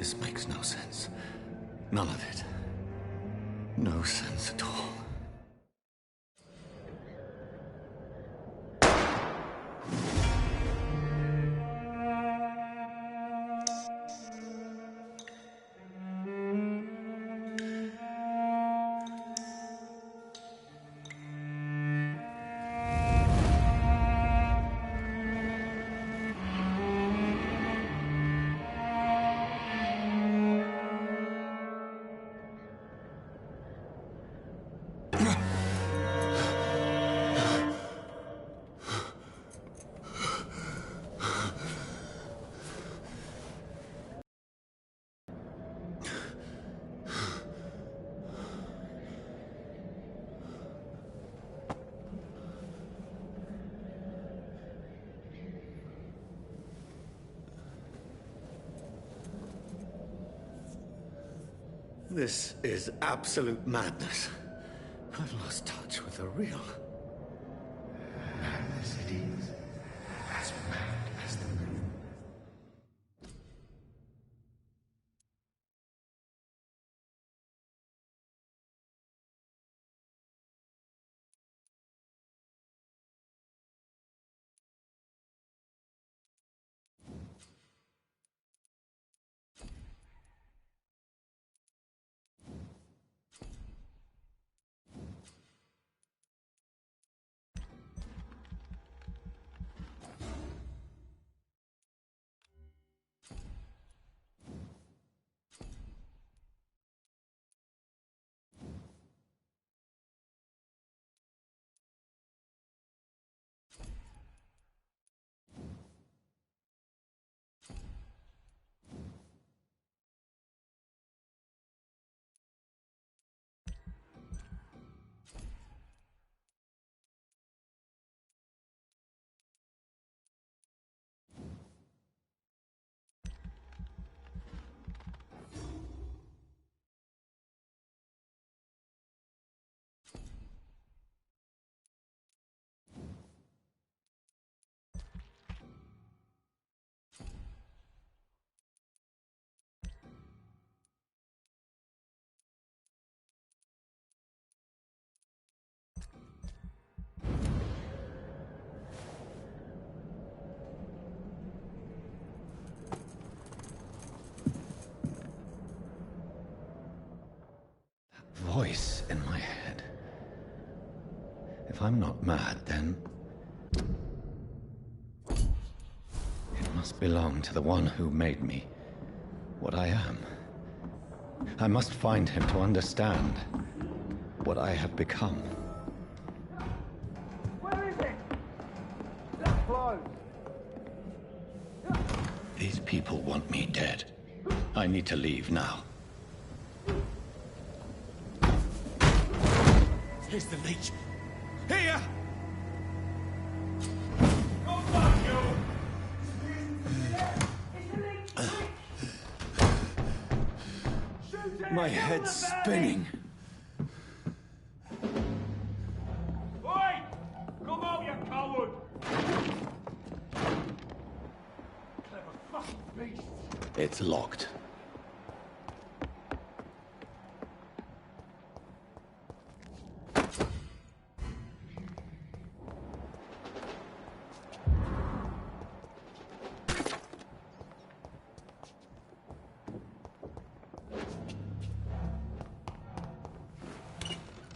This makes no sense. None of it. No sense at all. This is absolute madness. I've lost touch with the real. Madness it is. As mad as the moon. Voice in my head. If I'm not mad, then it must belong to the one who made me what I am. I must find him to understand what I have become. Where is it? That close. These people want me dead. I need to leave now. Here's the leech. Here! My head's spinning. Oi! Come out, you coward! Clever fucking beast! It's locked.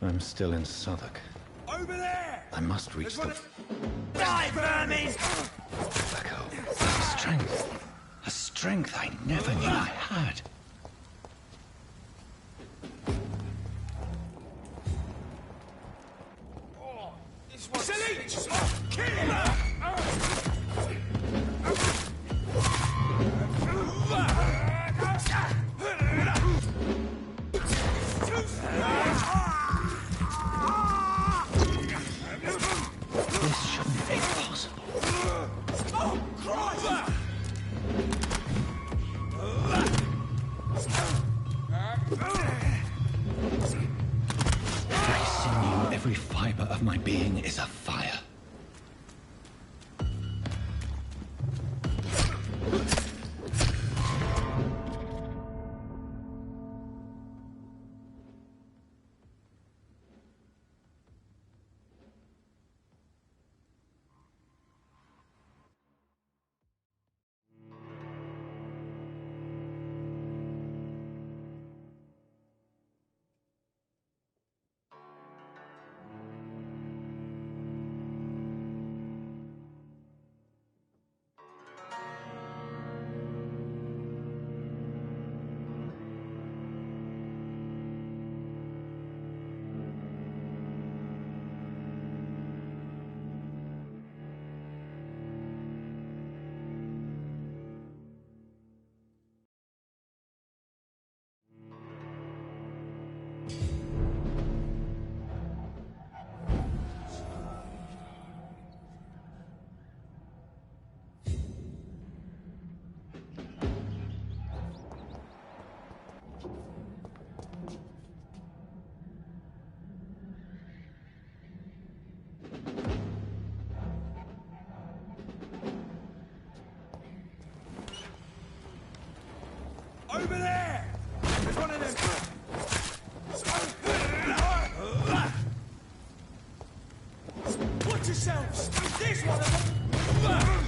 I'm still in Southwark. Over there! I must reach the... Die, vermin! Echo. Strength. A strength I never knew I had. Oh, this one's... It's a leech! Oh, kill him! This shouldn't be possible. Oh, Christ! Every sinew, every fiber of my being is afire. Over there! There's one of them! Watch yourselves! There's one of them!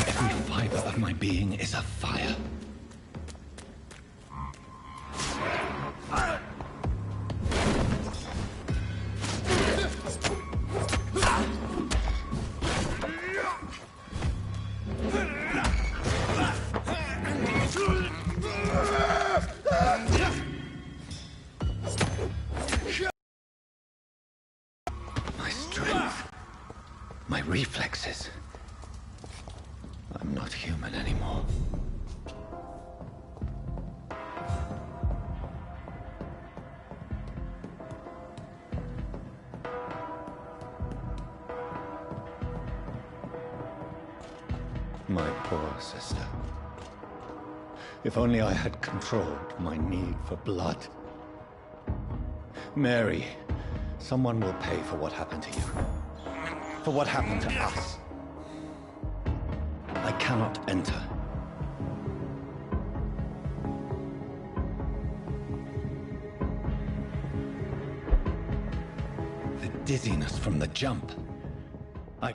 Every fiber of my being is afire. My strength, my reflexes. I'm not human anymore. My poor sister. If only I had controlled my need for blood. Mary, someone will pay for what happened to you. For what happened to us. I cannot enter. The dizziness from the jump. I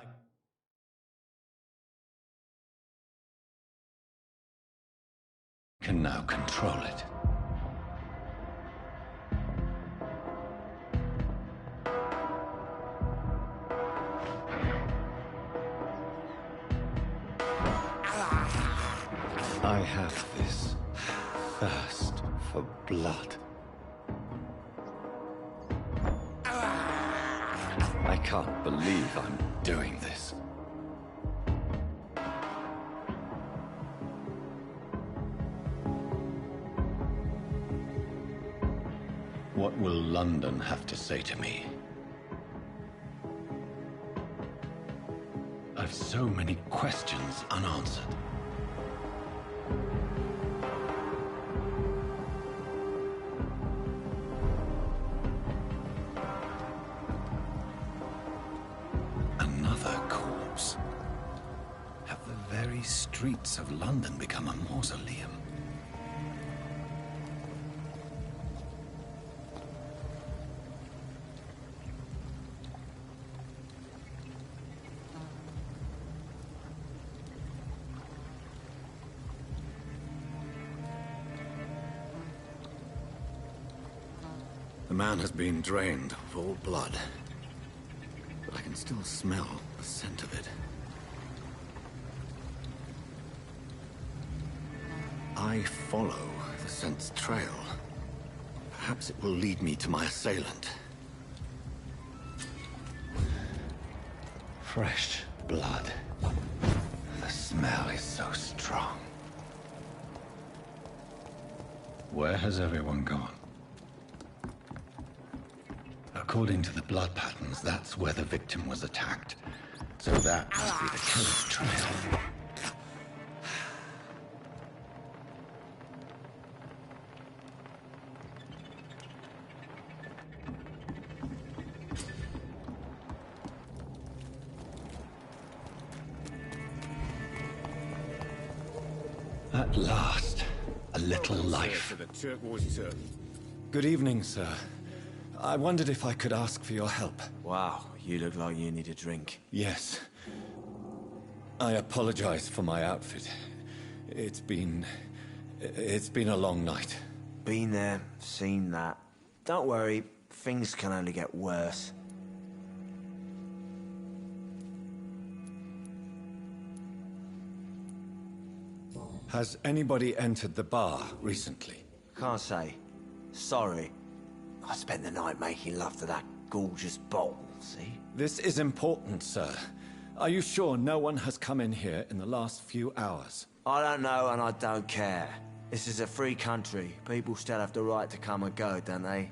can now control it. I have this thirst for blood. I can't believe I'm doing this. What will London have to say to me? I've so many questions unanswered. Another corpse. Have the very streets of London become a mausoleum? The man has been drained of all blood, but I can still smell the scent of it. I follow the scent's trail. Perhaps it will lead me to my assailant. Fresh blood. The smell is so strong. Where has everyone gone? According to the blood patterns, that's where the victim was attacked. So that must be the killer's trail. At last, a little life. Good evening, sir. I wondered if I could ask for your help. Wow, you look like you need a drink. Yes. I apologize for my outfit. It's been a long night. Been there, seen that. Don't worry, things can only get worse. Has anybody entered the bar recently? Can't say. Sorry. I spent the night making love to that gorgeous bottle, see? This is important, sir. Are you sure no one has come in here in the last few hours? I don't know and I don't care. This is a free country. People still have the right to come and go, don't they?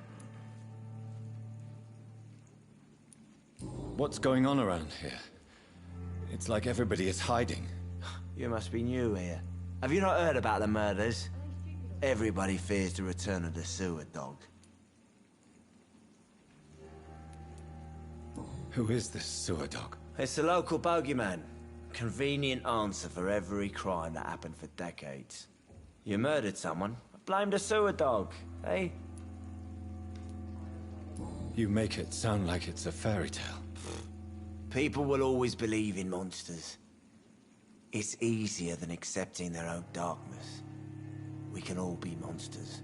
What's going on around here? It's like everybody is hiding. You must be new here. Have you not heard about the murders? Everybody fears the return of the sewer dog. Who is this sewer dog? It's the local bogeyman. Convenient answer for every crime that happened for decades. You murdered someone, blame the sewer dog, eh? You make it sound like it's a fairy tale. People will always believe in monsters. It's easier than accepting their own darkness. We can all be monsters.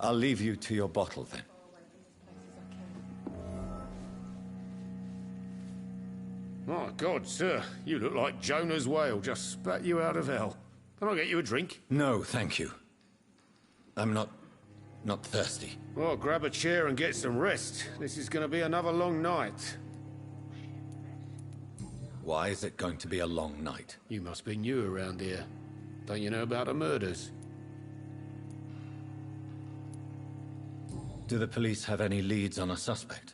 I'll leave you to your bottle then. My God, sir, you look like Jonah's whale just spat you out of hell. Can I get you a drink? No, thank you. I'm not thirsty. Well, grab a chair and get some rest. This is going to be another long night. Why is it going to be a long night? You must be new around here. Don't you know about the murders? Do the police have any leads on a suspect?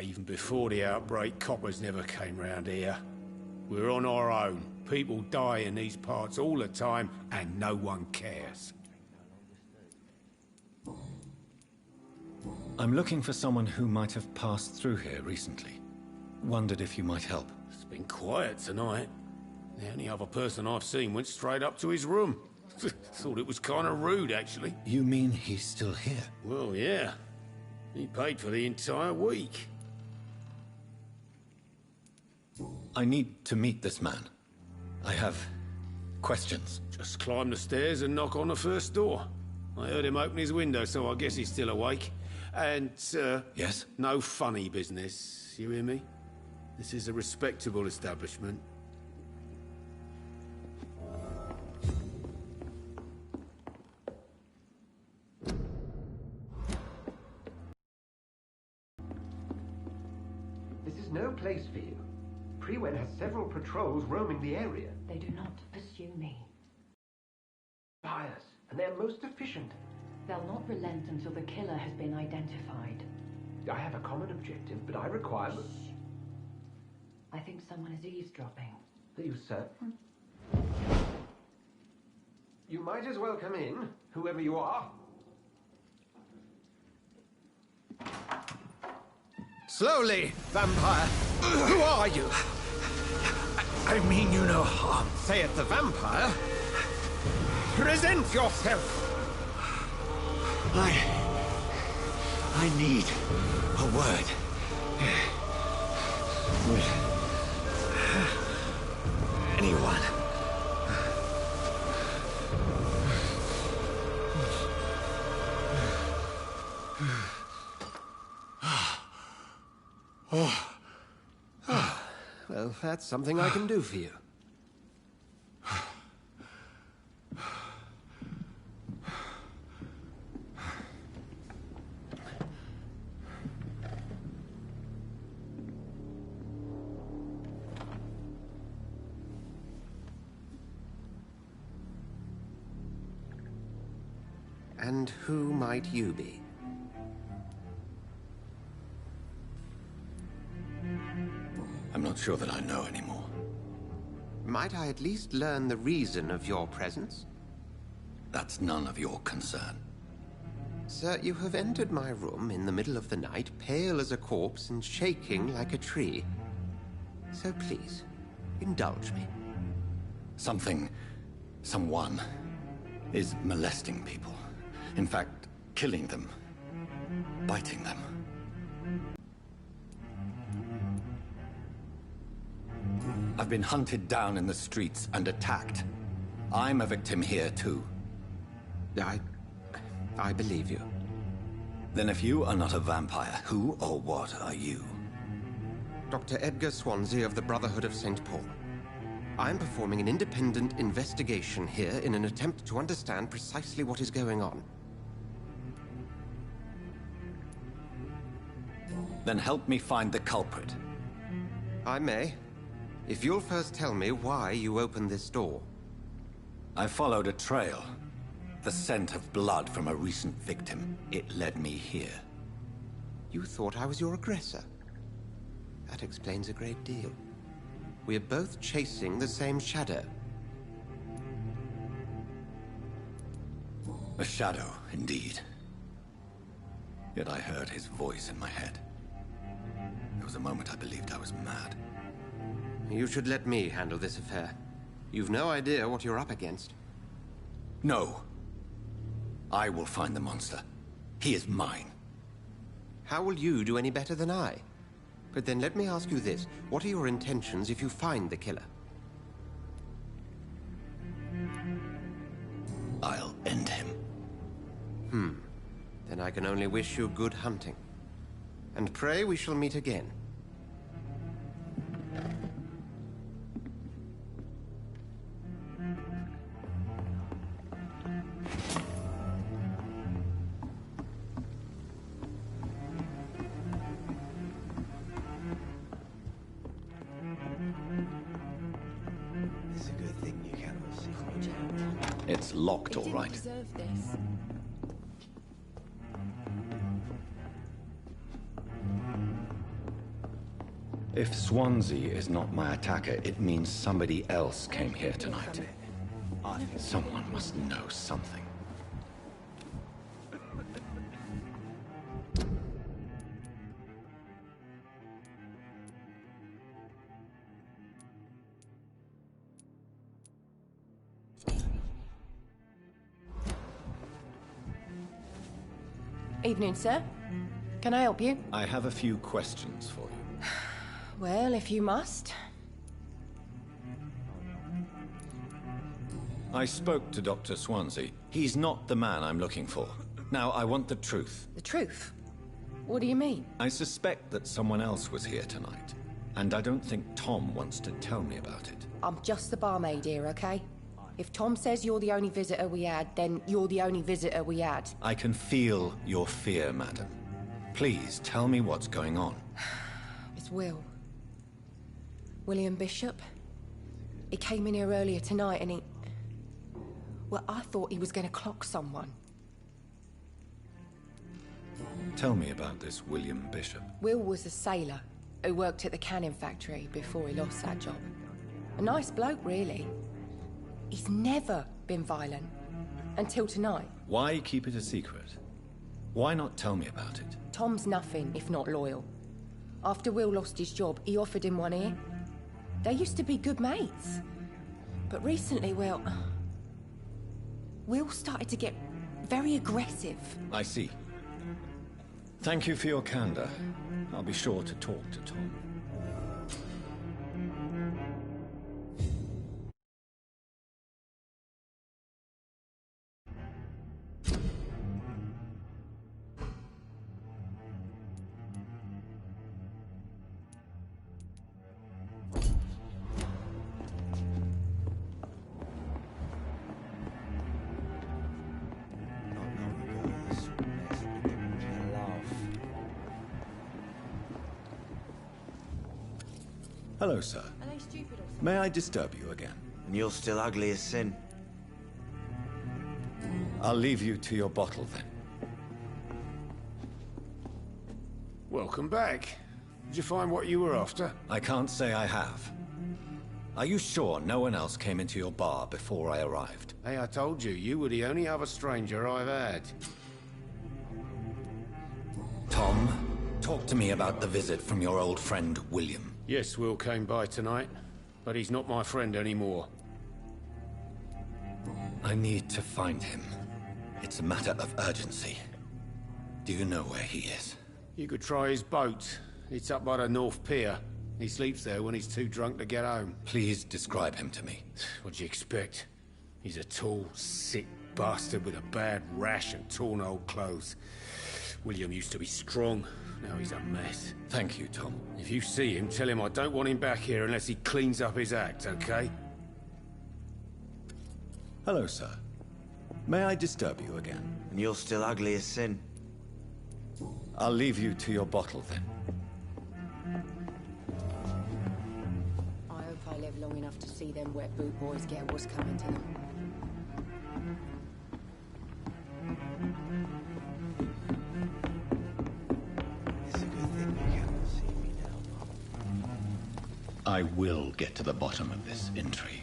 Even before the outbreak, coppers never came round here. We're on our own. People die in these parts all the time, and no one cares. I'm looking for someone who might have passed through here recently. Wondered if you might help. It's been quiet tonight. The only other person I've seen went straight up to his room. Thought it was kind of rude, actually. You mean he's still here? Well, yeah. He paid for the entire week. I need to meet this man. I have questions. Just climb the stairs and knock on the first door. I heard him open his window, so I guess he's still awake. And, Yes? no funny business, you hear me? This is a respectable establishment. This is no place for you. Prewen has several patrols roaming the area. They do not pursue me. Buyers, and they're most efficient. They'll not relent until the killer has been identified. I have a common objective, but I require... I think someone is eavesdropping. Are you certain? You might as well come in, whoever you are. Slowly, vampire. Who are you? I mean you no harm. Say it, the vampire. Present yourself. I need a word. With anyone. Well, that's something I can do for you. And who might you be? I'm not sure that I know anymore. Might I at least learn the reason of your presence? That's none of your concern. Sir, you have entered my room in the middle of the night, pale as a corpse and shaking like a tree. So please, indulge me. Someone is molesting people. In fact, killing them. Biting them. I've been hunted down in the streets and attacked. I'm a victim here, too. I believe you. Then if you are not a vampire, who or what are you? Dr. Edgar Swansea of the Brotherhood of St. Paul. I'm performing an independent investigation here in an attempt to understand precisely what is going on. Then help me find the culprit. I may. If you'll first tell me why you opened this door. I followed a trail. The scent of blood from a recent victim. It led me here. You thought I was your aggressor. That explains a great deal. We're both chasing the same shadow. A shadow, indeed. Yet I heard his voice in my head. There was a moment I believed I was mad. You should let me handle this affair. You've no idea what you're up against. No. I will find the monster. He is mine. How will you do any better than I? But then let me ask you this. What are your intentions if you find the killer? I'll end him. Then I can only wish you good hunting. And pray we shall meet again. It's a good thing you cannot see. It's locked, all right. Deserve this. If Swansea is not my attacker, it means somebody else came here tonight. Someone must know something. Evening, sir. Can I help you? I have a few questions for you. Well, if you must. I spoke to Dr. Swansea. He's not the man I'm looking for. Now, I want the truth. The truth? What do you mean? I suspect that someone else was here tonight, and I don't think Tom wants to tell me about it. I'm just the barmaid here, okay? If Tom says you're the only visitor we had, then you're the only visitor we had. I can feel your fear, madam. Please, tell me what's going on. It's Will. William Bishop. He came in here earlier tonight and he... Well, I thought he was going to clock someone. Tell me about this William Bishop. Will was a sailor who worked at the canning factory before he lost that job. A nice bloke, really. He's never been violent. Until tonight. Why keep it a secret? Why not tell me about it? Tom's nothing if not loyal. After Will lost his job, he offered him one ear. They used to be good mates. But recently, well... Will started to get very aggressive. I see. Thank you for your candor. I'll be sure to talk to Tom. Hello, sir. Are they stupid or something? May I disturb you again? And you're still ugly as sin. I'll leave you to your bottle, then. Welcome back. Did you find what you were after? I can't say I have. Are you sure no one else came into your bar before I arrived? Hey, I told you, you were the only other stranger I've had. Tom, talk to me about the visit from your old friend, William. Yes, Will came by tonight, but he's not my friend anymore. I need to find him. It's a matter of urgency. Do you know where he is? You could try his boat. It's up by the North Pier. He sleeps there when he's too drunk to get home. Please describe him to me. What'd you expect? He's a tall, sick bastard with a bad rash and torn old clothes. William used to be strong. Now he's a mess. Thank you, Tom. If you see him, tell him I don't want him back here unless he cleans up his act, okay? Hello, sir. May I disturb you again? And you're still ugly as sin. I'll leave you to your bottle then. I hope I live long enough to see them wet boot boys get what's coming to them. It's a good thing you cannot see me now. I will get to the bottom of this intrigue.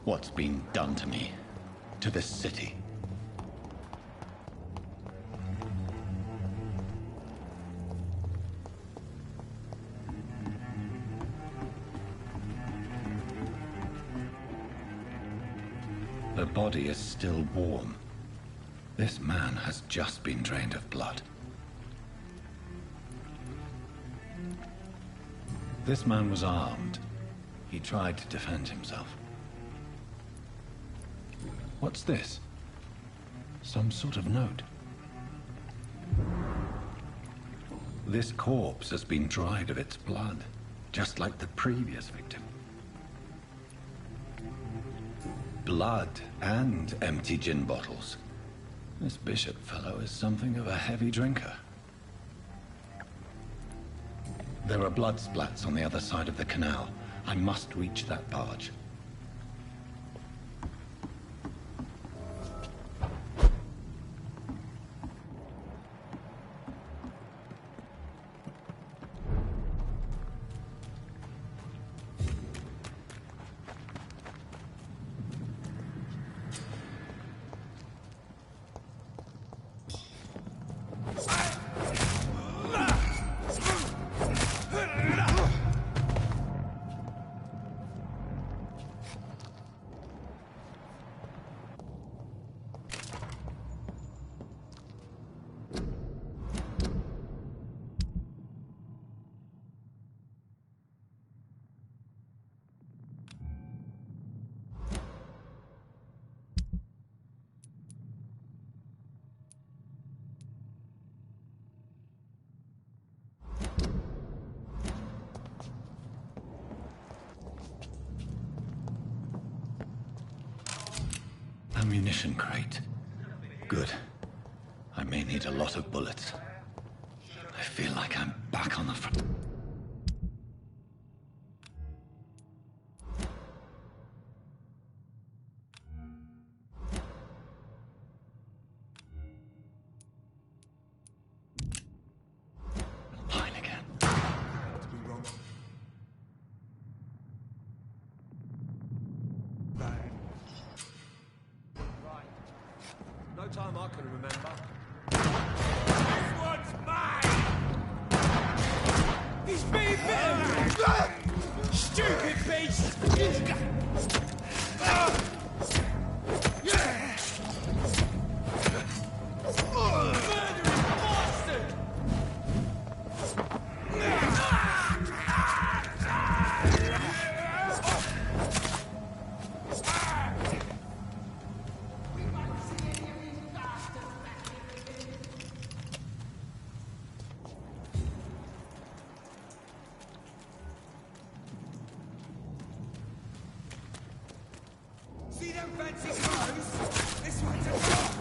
What's been done to me? To this city? The body is still warm. This man has just been drained of blood. This man was armed. He tried to defend himself. What's this? Some sort of note. This corpse has been dried of its blood, just like the previous victim. Blood and empty gin bottles. This bishop fellow is something of a heavy drinker. There are blood splats on the other side of the canal. I must reach that barge. Ammunition crate. Good. I may need a lot of bullets. I feel like I'm back on the front. Fine again. No time I can remember. This one's mine! He's being bitten! Stupid beast! Murdering bastard! See them fancy clothes? This one's a shop!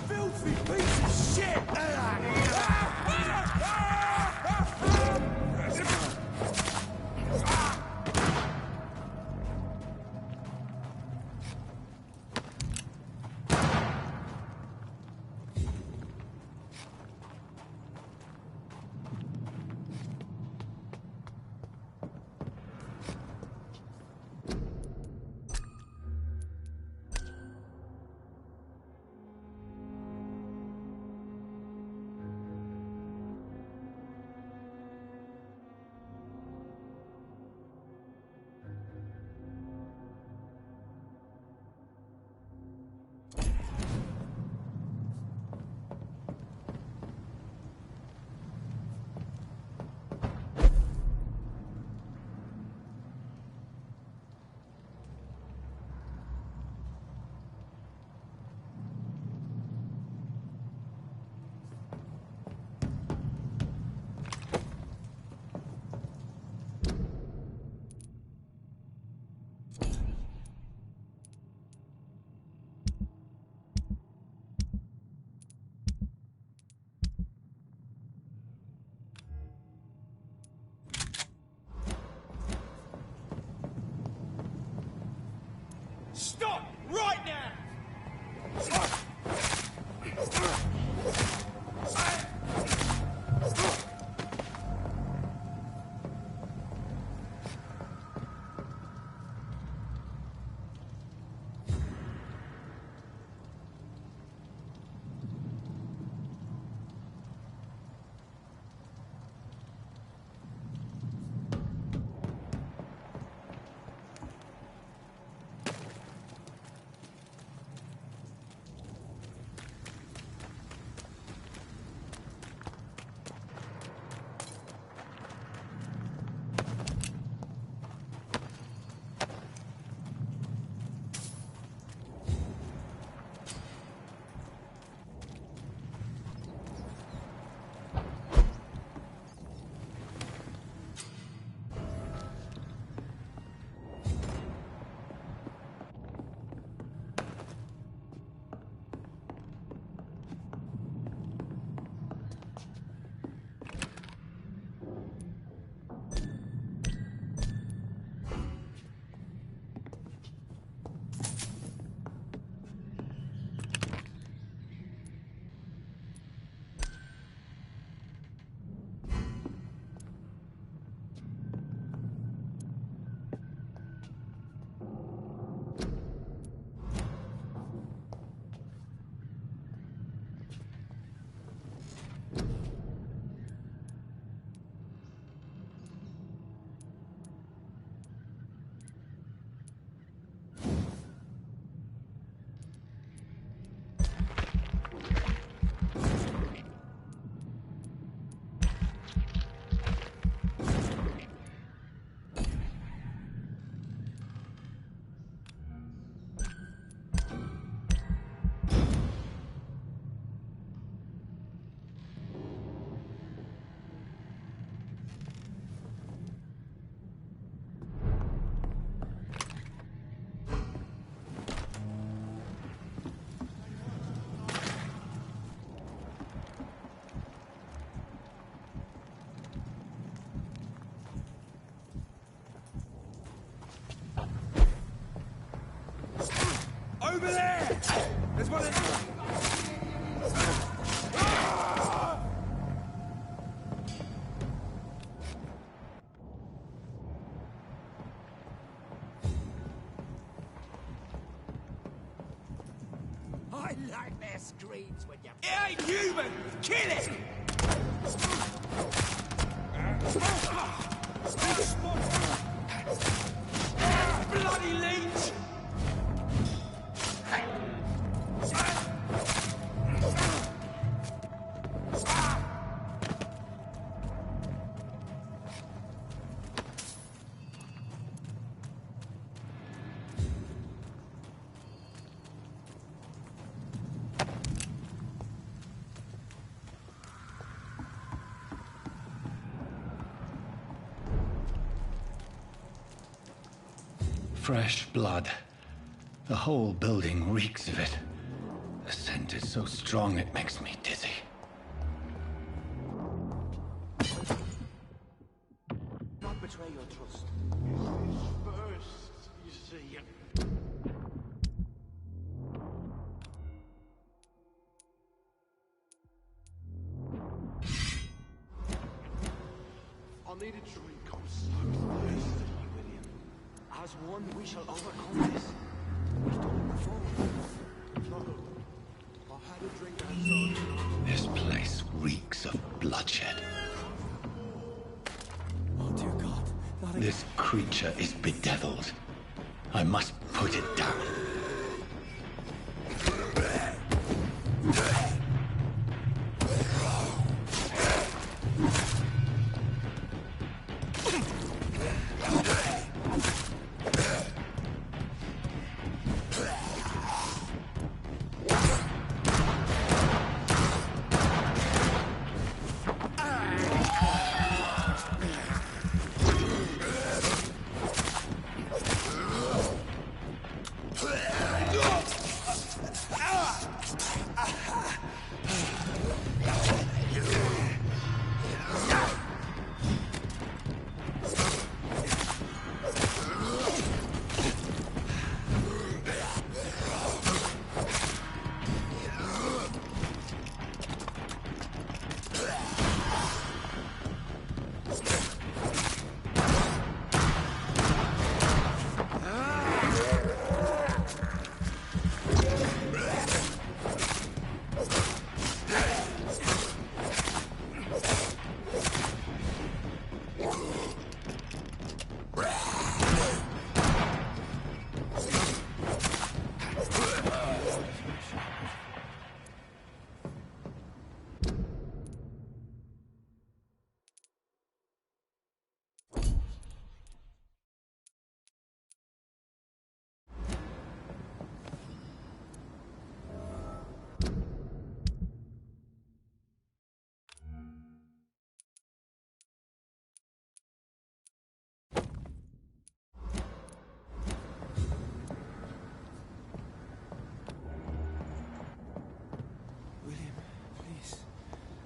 Filthy piece of shit! Over there! There's one of... I like their screams when you... It ain't human! Kill it! Bloody leech! Fresh blood. The whole building reeks of it. The scent is so strong it makes me dizzy. Not betray your trust. First, you see. I need a drink. I'm so thirsty, William. As one, we shall overcome this. We've done it before. No. I had a drink outside. This place reeks of bloodshed. Oh, dear God. Not again. This creature is bedeviled. I must put it down.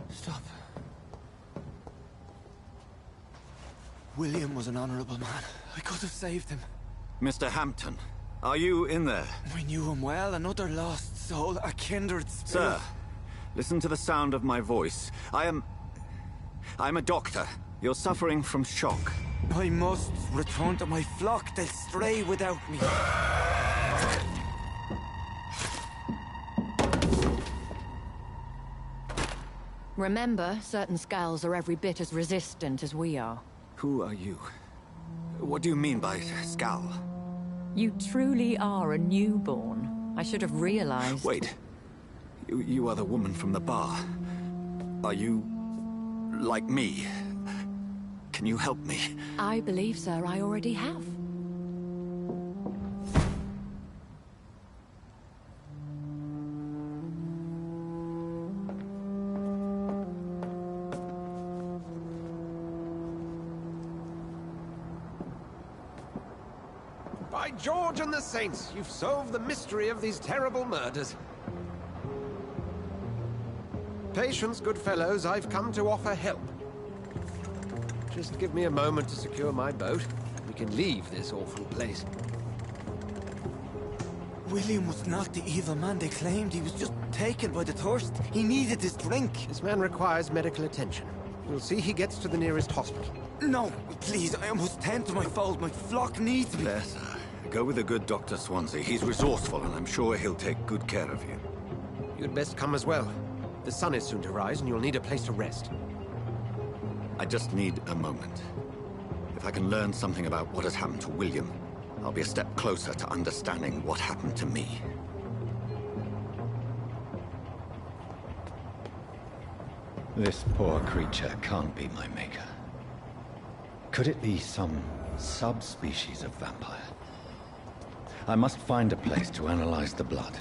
Stop. William was an honorable man. I could have saved him. Mr. Hampton, are you in there? We knew him well, another lost soul, a kindred spirit. Sir, listen to the sound of my voice. I'm a doctor. You're suffering from shock. I must return to my flock. They'll stray without me. Remember, certain skulls are every bit as resistant as we are. Who are you? What do you mean by skull? You truly are a newborn. I should have realized. Wait. You are the woman from the bar. Are you... like me? Can you help me? I believe, sir, I already have. By George and the Saints, you've solved the mystery of these terrible murders. Patience, good fellows, I've come to offer help. Just give me a moment to secure my boat. We can leave this awful place. William was not the evil man they claimed. He was just taken by the thirst. He needed this drink. This man requires medical attention. You'll see he gets to the nearest hospital. No, please, I must tend to my fold. My flock needs me. Yes, sir. Go with the good Dr. Swansea. He's resourceful, and I'm sure he'll take good care of you. You'd best come as well. The sun is soon to rise, and you'll need a place to rest. I just need a moment. If I can learn something about what has happened to William, I'll be a step closer to understanding what happened to me. This poor creature can't be my maker. Could it be some subspecies of vampire? I must find a place to analyze the blood.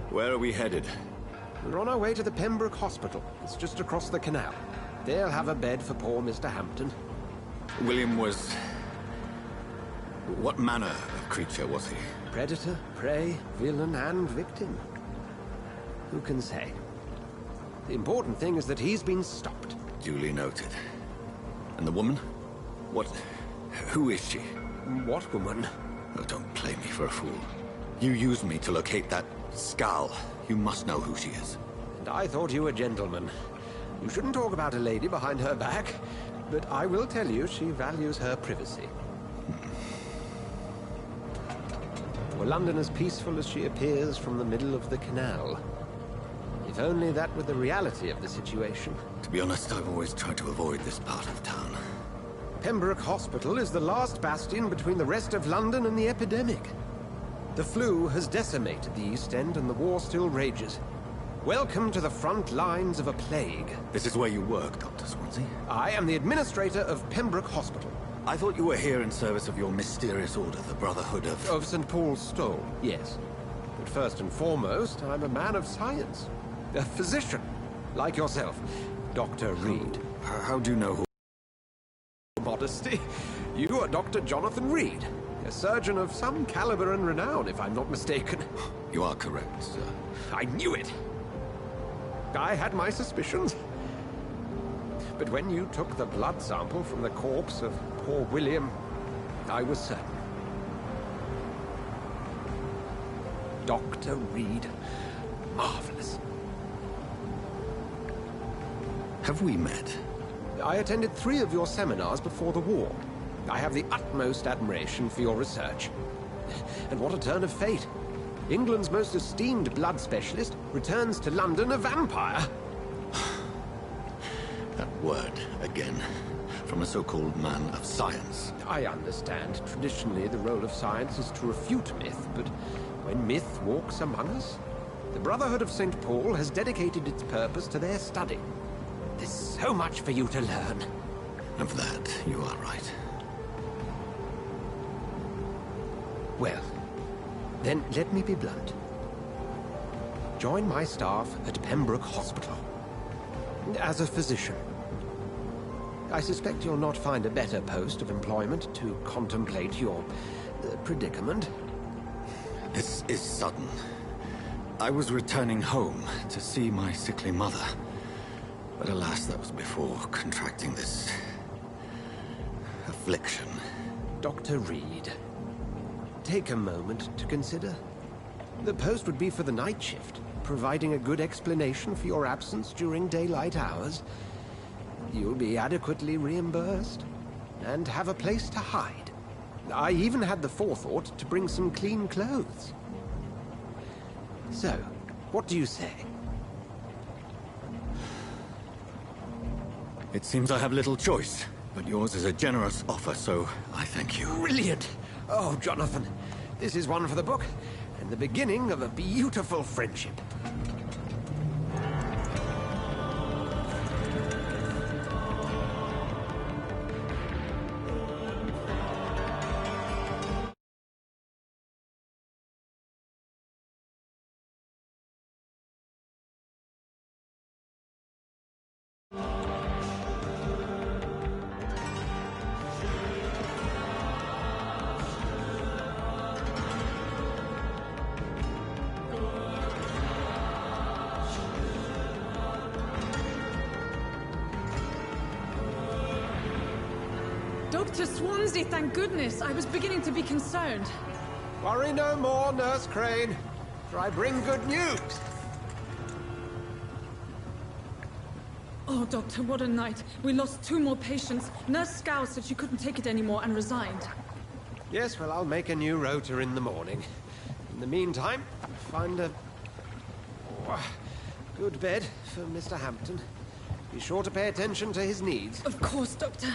Where are we headed? We're on our way to the Pembroke Hospital. It's just across the canal. They'll have a bed for poor Mr. Hampton. William was... what manner of creature was he? Predator, prey, villain, and victim. Who can say? The important thing is that he's been stopped. Duly noted. And the woman? What... who is she? What woman? Oh, don't play me for a fool. You used me to locate that skull. You must know who she is. And I thought you a gentleman. You shouldn't talk about a lady behind her back, but I will tell you she values her privacy. Were London as peaceful as she appears from the middle of the canal? If only that were the reality of the situation. To be honest, I've always tried to avoid this part of town. Pembroke Hospital is the last bastion between the rest of London and the epidemic. The flu has decimated the East End and the war still rages. Welcome to the front lines of a plague. This is where you work, Dr. Swansea? I am the administrator of Pembroke Hospital. I thought you were here in service of your mysterious order, the Brotherhood of... Of St. Paul's Stole, yes. But first and foremost, I'm a man of science. A physician, like yourself, Dr. Reed. How do you know who... Modesty. You are Dr. Jonathan Reed. A surgeon of some caliber and renown, if I'm not mistaken. You are correct, sir. I knew it! I had my suspicions. But when you took the blood sample from the corpse of poor William, I was certain. Dr. Reed. Marvelous. Have we met? I attended 3 of your seminars before the war. I have the utmost admiration for your research. And what a turn of fate. England's most esteemed blood specialist returns to London a vampire. That word, again. From a so-called man of science. I understand. Traditionally, the role of science is to refute myth, but when myth walks among us, the Brotherhood of St. Paul has dedicated its purpose to their study. There's so much for you to learn. Of that, you are right. Well, then let me be blunt. Join my staff at Pembroke Hospital. As a physician. I suspect you'll not find a better post of employment to contemplate your predicament. This is sudden. I was returning home to see my sickly mother. But alas, that was before contracting this... affliction. Dr. Reed, take a moment to consider. The post would be for the night shift, providing a good explanation for your absence during daylight hours. You'll be adequately reimbursed, and have a place to hide. I even had the forethought to bring some clean clothes. So, what do you say? It seems I have little choice, but yours is a generous offer, so I thank you. Brilliant! Oh, Jonathan, this is one for the book, and the beginning of a beautiful friendship. Dr. Swansea, thank goodness. I was beginning to be concerned. Worry no more, Nurse Crane, for I bring good news. Oh, Doctor, what a night. We lost 2 more patients. Nurse Scow said she couldn't take it anymore and resigned. Yes, well, I'll make a new rota in the morning. In the meantime, find a good bed for Mr. Hampton. Be sure to pay attention to his needs. Of course, Doctor.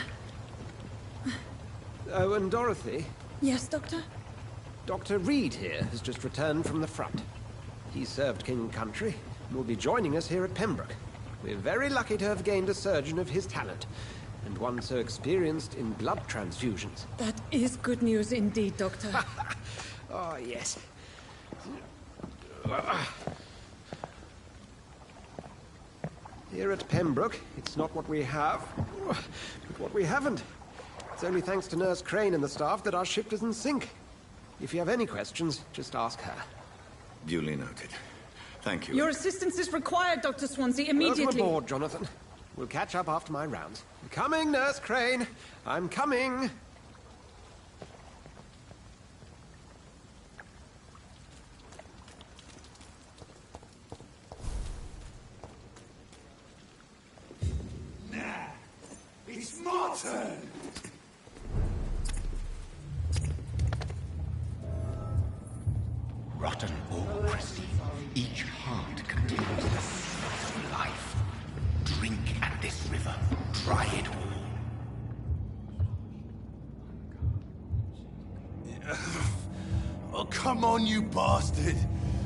Oh, and Dorothy? Yes, Doctor? Dr. Reed here has just returned from the front. He served King Country and will be joining us here at Pembroke. We're very lucky to have gained a surgeon of his talent, and one so experienced in blood transfusions. That is good news indeed, Doctor. Oh, yes. Here at Pembroke, it's not what we have, but what we haven't. It's only thanks to Nurse Crane and the staff that our ship doesn't sink. If you have any questions, just ask her. Duly noted. Thank you. Your assistance is required, Dr. Swansea, immediately. Welcome aboard, Jonathan. We'll catch up after my rounds. I'm coming, Nurse Crane. I'm coming. Nah, it's my turn. Rotten bureaucracy. Each heart contains the seeds of life. Drink at this river. Try it all. Oh, come on, you bastard.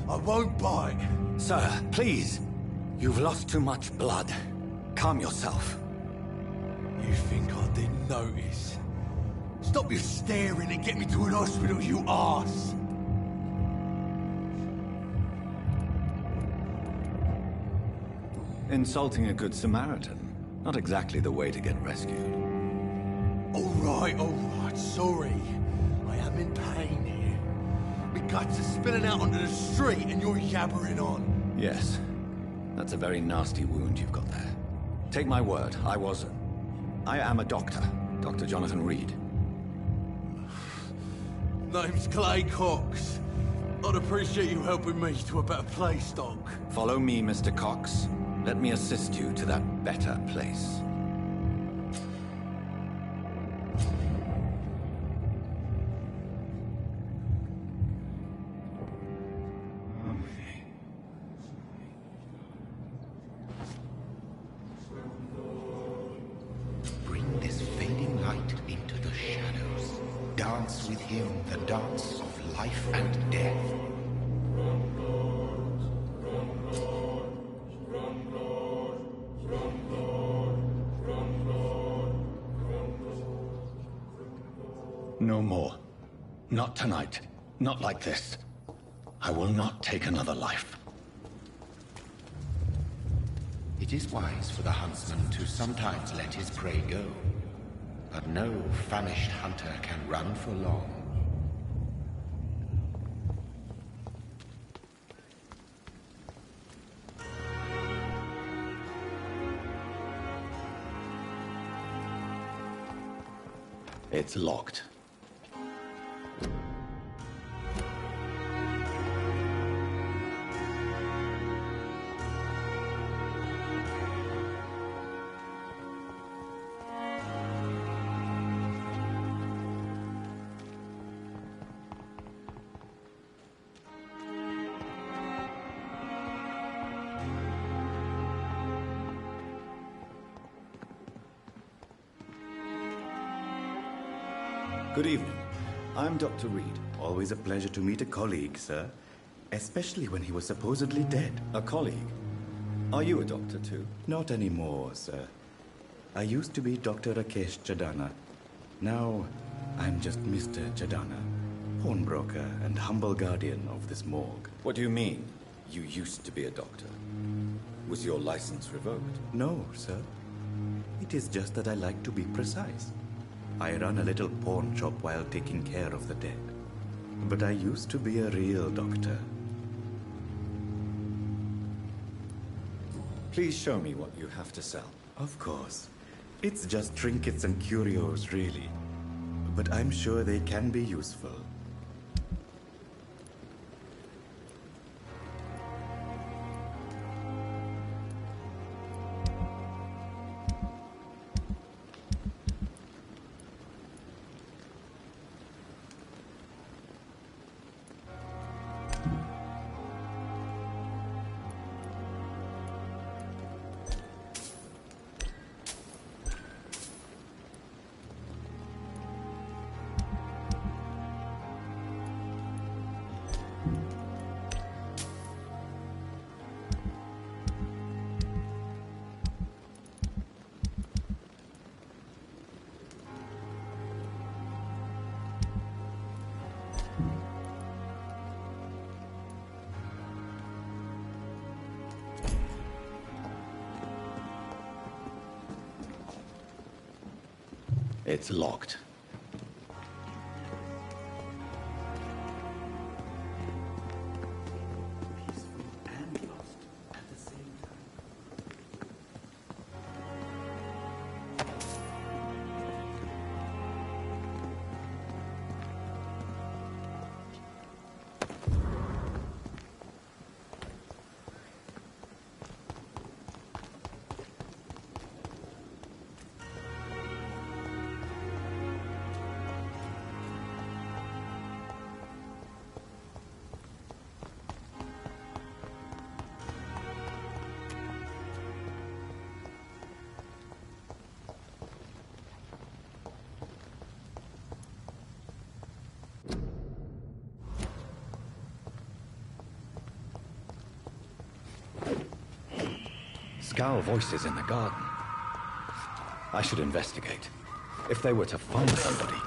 I won't bite. Sir, please. You've lost too much blood. Calm yourself. You think I didn't notice? Stop your staring and get me to an hospital, you arse. Insulting a good Samaritan. Not exactly the way to get rescued. All right, sorry. I am in pain here. My guts are spilling out onto the street and you're yabbering on. Yes. That's a very nasty wound you've got there. Take my word, I am a doctor. Dr. Jonathan Reed. Name's Clay Cox. I'd appreciate you helping me to a better place, Doc. Follow me, Mr. Cox. Let me assist you to that better place. Bring this fading light into the shadows. Dance with him the dance of life and death. No more. Not tonight. Not like this. I will not take another life. It is wise for the huntsman to sometimes let his prey go. But no famished hunter can run for long. It's locked. Good evening. I'm Dr. Reed. Always a pleasure to meet a colleague, sir. Especially when he was supposedly dead. A colleague? Are you a doctor too? Not anymore, sir. I used to be Dr. Rakesh Chadana. Now, I'm just Mr. Chadana, pawnbroker and humble guardian of this morgue. What do you mean, you used to be a doctor? Was your license revoked? No, sir. It is just that I like to be precise. I run a little pawn shop while taking care of the dead. But I used to be a real doctor. Please show me what you have to sell. Of course. It's just trinkets and curios, really. but I'm sure they can be useful. It's locked. Scowl voices in the garden. I should investigate. If they were to find somebody...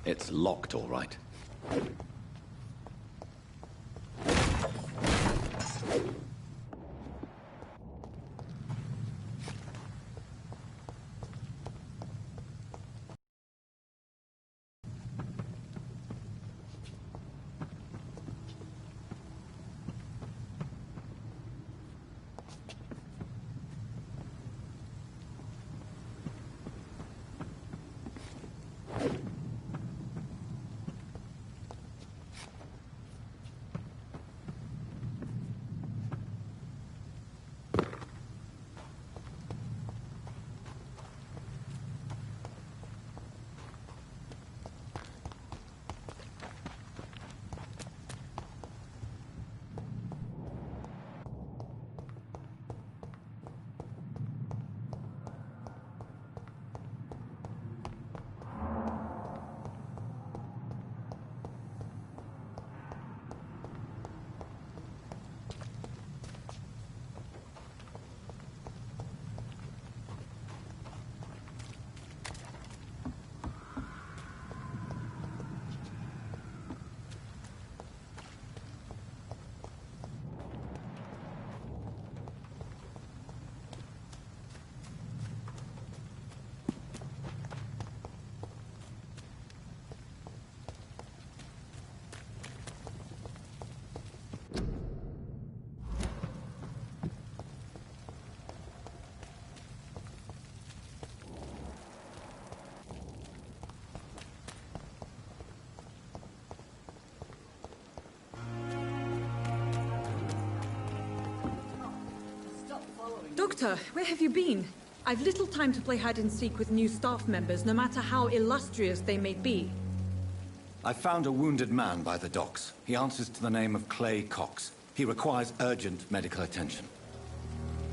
It's locked, all right. Doctor, where have you been? I've little time to play hide-and-seek with new staff members, no matter how illustrious they may be. I found a wounded man by the docks. He answers to the name of Clay Cox. He requires urgent medical attention.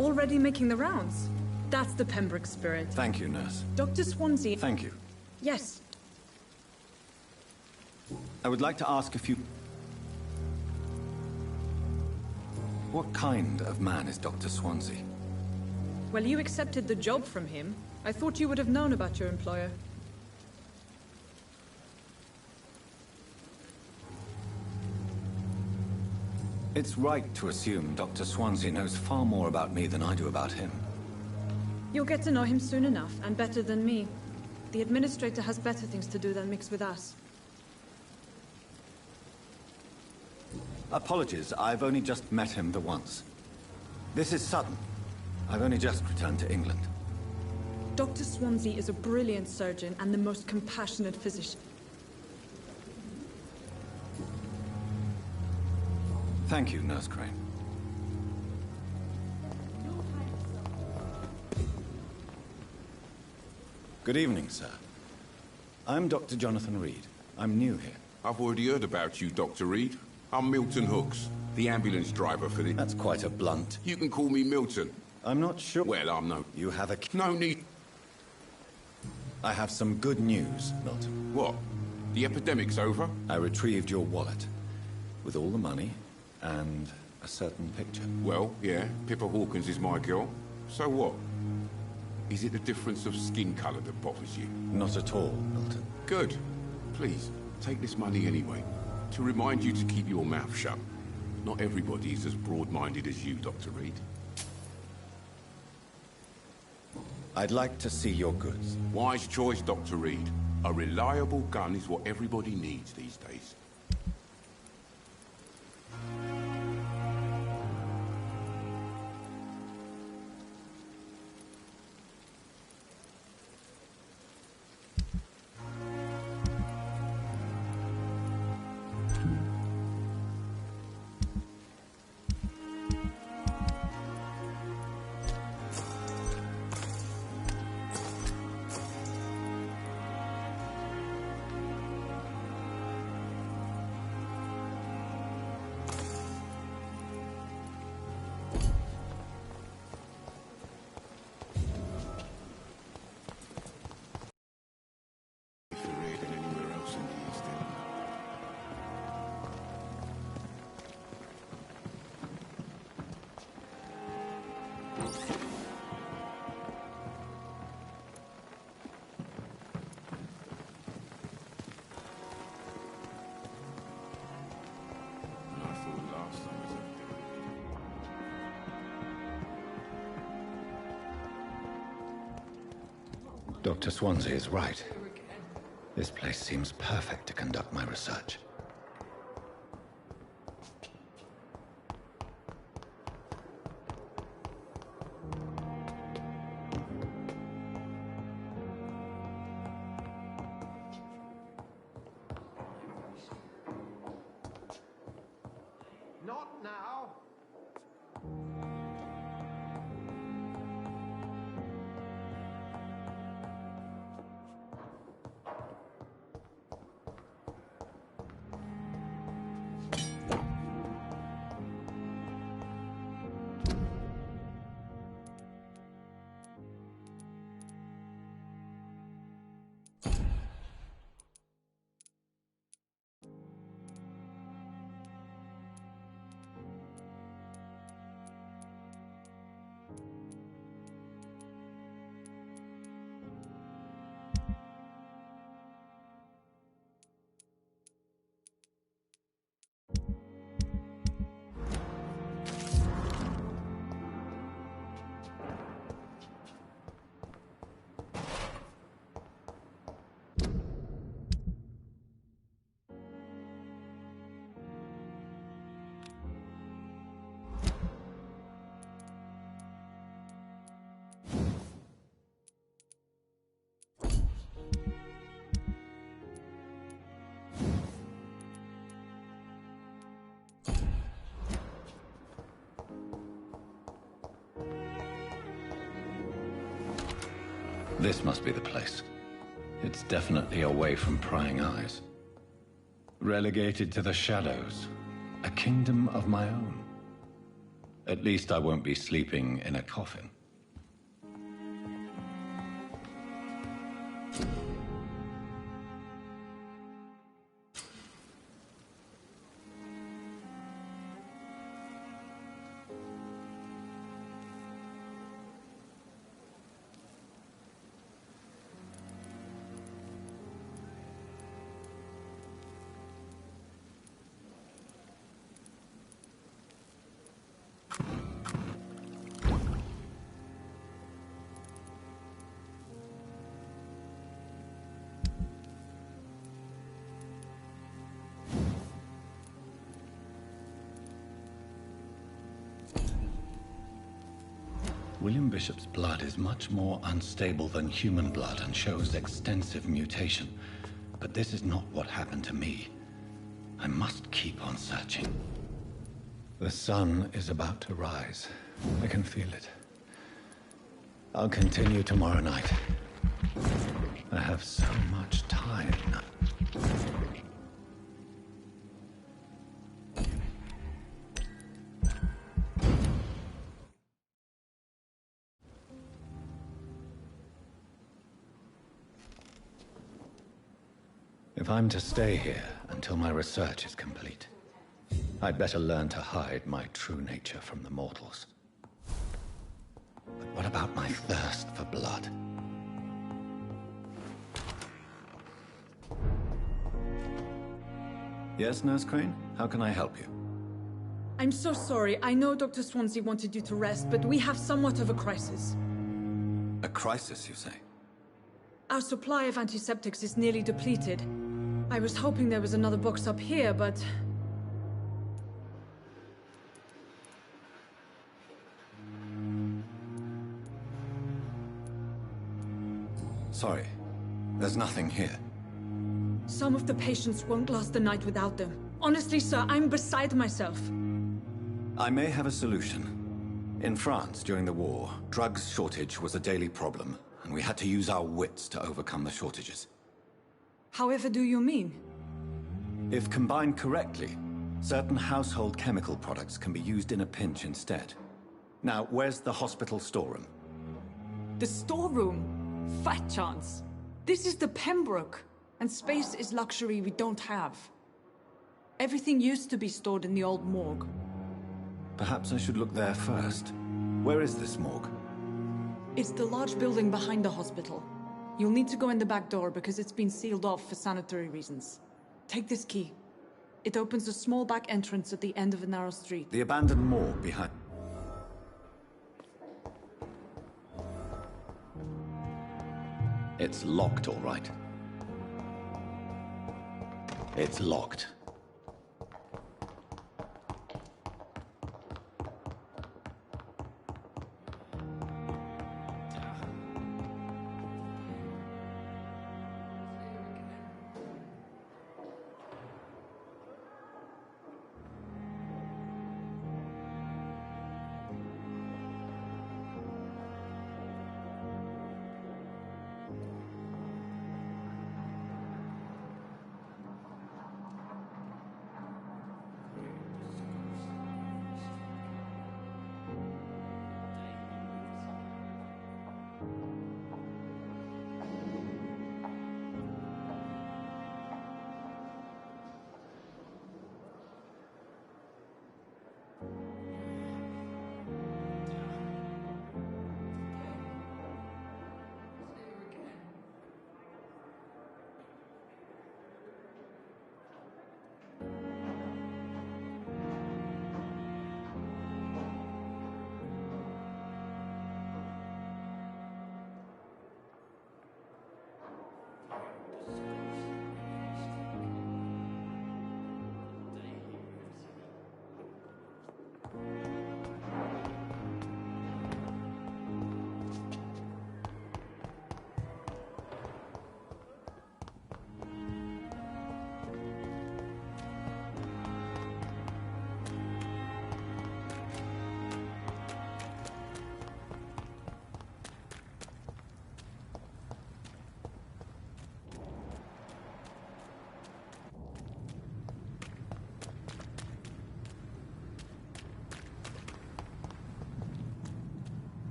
Already making the rounds? That's the Pembroke spirit. Thank you, nurse. Dr. Swansea... Thank you. Yes. I would like to ask a few... What kind of man is Dr. Swansea? Well, you accepted the job from him. I thought you would have known about your employer. It's right to assume Dr. Swansea knows far more about me than I do about him. You'll get to know him soon enough, and better than me. The administrator has better things to do than mix with us. Apologies, I've only just met him the once. This is sudden. I've only just returned to England. Dr. Swansea is a brilliant surgeon and the most compassionate physician. Thank you, Nurse Crane. Good evening, sir. I'm Dr. Jonathan Reed. I'm new here. I've already heard about you, Dr. Reed. I'm Milton Hooks, the ambulance driver for the... That's quite a blunt. You can call me Milton. I'm not sure... Well, I'm no... You have a... No need... I have some good news, Milton. What? The epidemic's over? I retrieved your wallet. With all the money, and a certain picture. Well, yeah, Pippa Hawkins is my girl. So what? Is it the difference of skin colour that bothers you? Not at all, Milton. Good. Please, take this money anyway. To remind you to keep your mouth shut. Not everybody is as broad-minded as you, Dr. Reed. I'd like to see your goods. Wise choice, Dr. Reed. A reliable gun is what everybody needs these days. Dr. Swansea is right. This place seems perfect to conduct my research. This must be the place. It's definitely away from prying eyes. Relegated to the shadows. A kingdom of my own. At least I won't be sleeping in a coffin. William Bishop's blood is much more unstable than human blood and shows extensive mutation. But this is not what happened to me. I must keep on searching. The sun is about to rise. I can feel it. I'll continue tomorrow night. I have so much time now. If I'm to stay here until my research is complete, I'd better learn to hide my true nature from the mortals. But what about my thirst for blood? Yes, Nurse Crane? How can I help you? I'm so sorry. I know Dr. Swansea wanted you to rest, but we have somewhat of a crisis. A crisis, you say? Our supply of antiseptics is nearly depleted. I was hoping there was another box up here, but... Sorry, there's nothing here. Some of the patients won't last the night without them. Honestly, sir, I'm beside myself. I may have a solution. In France, during the war, drugs shortage was a daily problem, and we had to use our wits to overcome the shortages. However do you mean? If combined correctly, certain household chemical products can be used in a pinch instead. Now, where's the hospital storeroom? The storeroom? Fat chance. This is the Pembroke, and space is luxury we don't have. Everything used to be stored in the old morgue. Perhaps I should look there first. Where is this morgue? It's the large building behind the hospital. You'll need to go in the back door because it's been sealed off for sanitary reasons. Take this key. It opens a small back entrance at the end of a narrow street. The abandoned morgue behind... It's locked, all right. It's locked.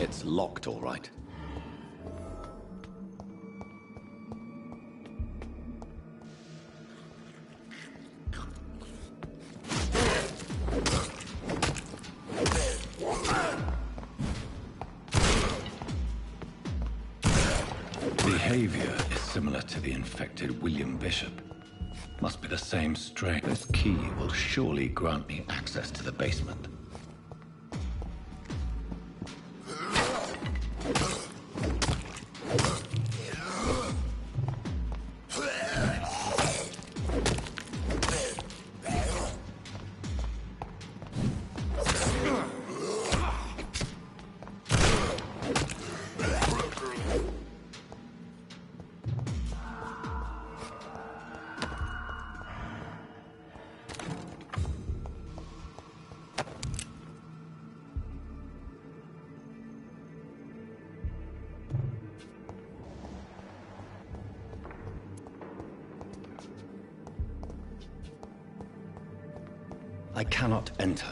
It's locked, all right. Behavior is similar to the infected William Bishop. Must be the same strain. This key will surely grant me access to the basement. I cannot enter.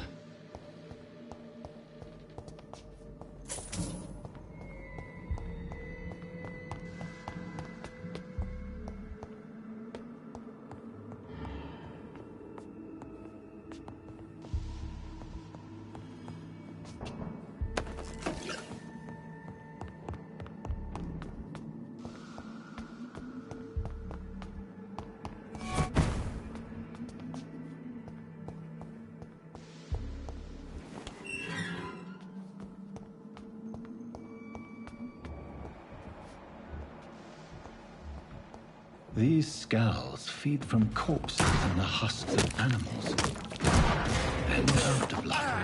These scowls feed from corpses and the husks of animals. And afterblood.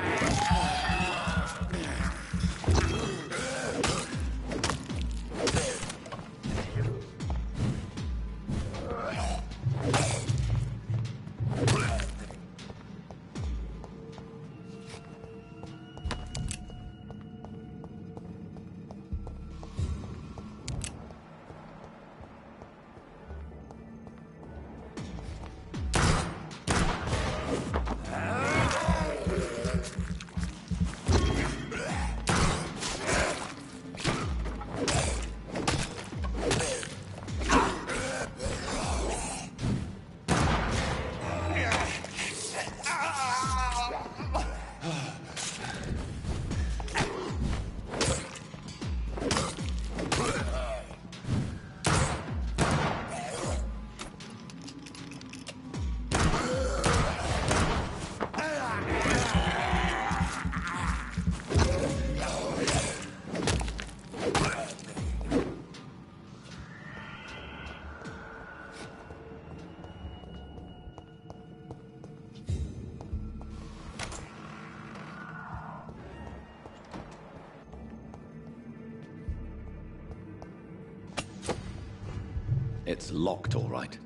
It's locked, all right.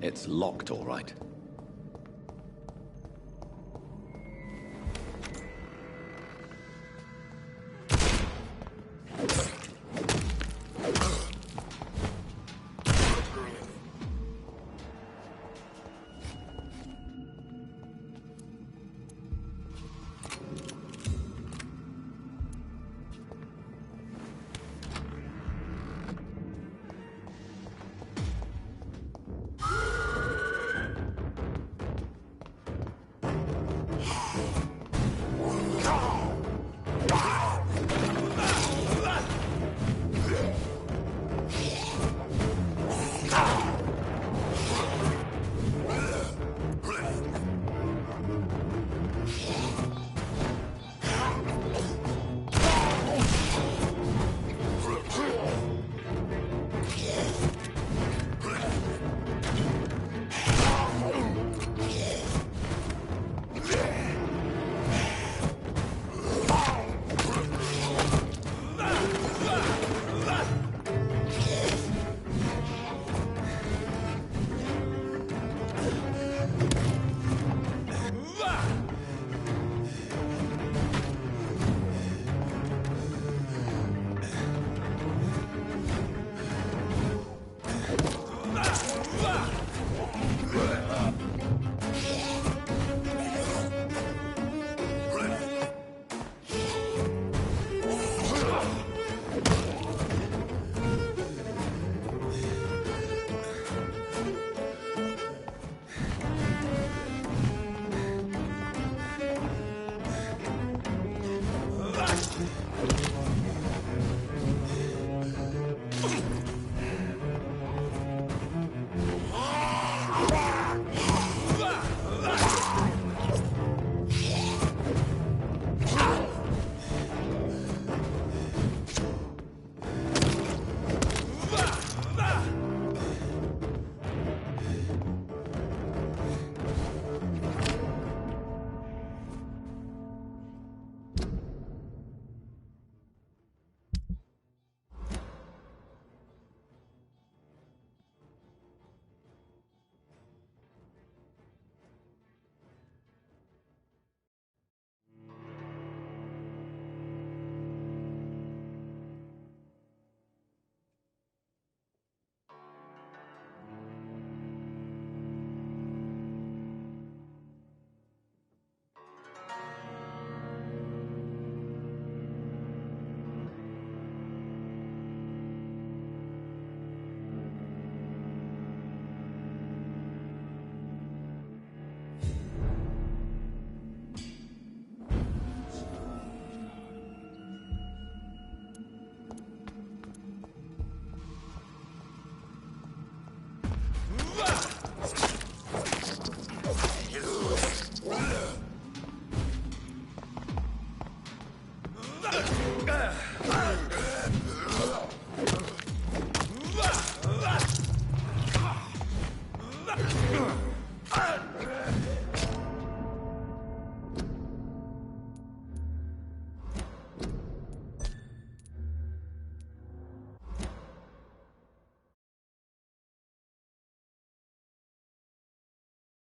It's locked, all right.